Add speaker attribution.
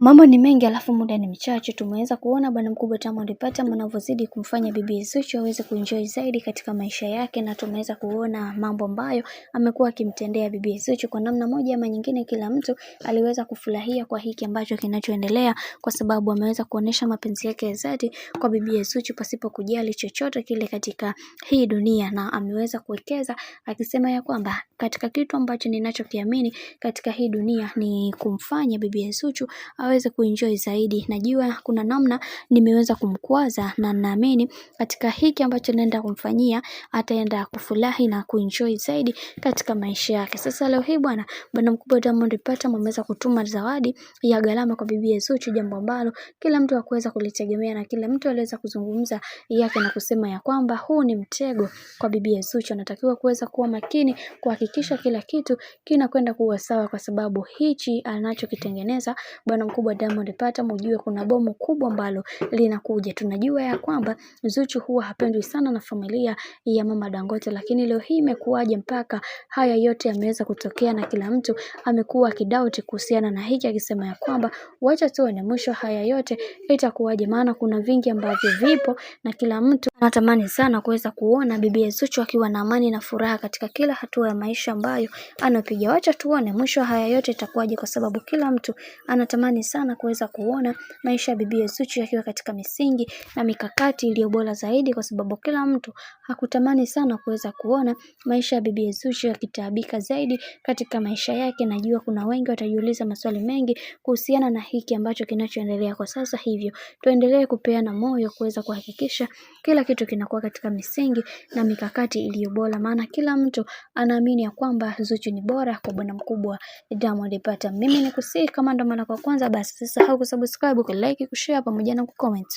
Speaker 1: Mambo ni mengi alafu muda ni mchache. Tumeweza kuona bwana mkubwa Diamond Platnumz anavyozidi kumfanya bibi Zuchu aweze kuenjoy zaidi katika maisha yake, na tumeweza kuona mambo ambayo amekuwa akimtendea bibi Zuchu kwa namna moja ama nyingine. Kila mtu aliweza kufurahia kwa hiki ambacho kinachoendelea, kwa sababu ameweza kuonesha mapenzi yake ya dhati kwa bibi Zuchu pasipo kujali chochote kile katika hii dunia, na ameweza kuwekeza akisema ya kwamba katika kitu ambacho ninachokiamini katika hii dunia ni kumfanya bibi Zuchu aweze kuenjoy zaidi. Najua kuna namna nimeweza kumkwaza, na naamini katika hiki ambacho naenda kumfanyia ataenda kufurahi na kuenjoy zaidi katika maisha yake. Sasa leo hii bwana mkubwa Diamond Platnumz ameweza kutuma zawadi ya gharama kwa bibi Zuchu, jambo ambalo kila mtu hakuweza kulitegemea, na kila mtu aliweza kuzungumza yake na kusema ya kwamba huu ni mtego kwa bibi Zuchu. Anatakiwa kuweza kuwa makini kuhakikisha kila kitu kinakwenda kuwa sawa, kwa sababu hichi anachokitengeneza bwana mkubwa Diamond Platnumz, ujue kuna bomu kubwa ambalo linakuja. Tunajua ya kwamba Zuchu huwa hapendwi sana na familia ya mama Dangote, lakini leo hii imekuwaje mpaka haya yote yameweza kutokea, na kila mtu amekuwa akidoubt kuhusiana na hiki, akisema ya kwamba wacha tuone mwisho haya yote itakuwaje, maana kuna vingi ambavyo vipo na kila mtu anatamani sana kuweza kuona bibi Zuchu akiwa na amani na furaha katika kila hatua ya maisha ambayo anapiga. Wacha tuone mwisho haya yote itakuwaje, kwa sababu kila mtu anatamani sana kuweza kuona maisha ya bibi Zuchu yakiwa katika misingi na mikakati iliyo bora zaidi, kwa sababu kila mtu hakutamani sana kuweza kuona maisha ya bibi Zuchu yakitaabika zaidi katika maisha yake. Najua kuna wengi watajiuliza maswali mengi kuhusiana na hiki ambacho kinachoendelea kwa sasa, hivyo tuendelee kupeana moyo kuweza kuhakikisha kila kitu kinakuwa katika misingi na mikakati iliyo bora, maana kila mtu anaamini ya kwamba Zuchu ni bora kwa bwana mkubwa Diamond Platnumz. Mimi nikusihi kama ndo mara kwa kwanza, basi usisahau kusubscribe, ku like, kushare pamoja na kucomment.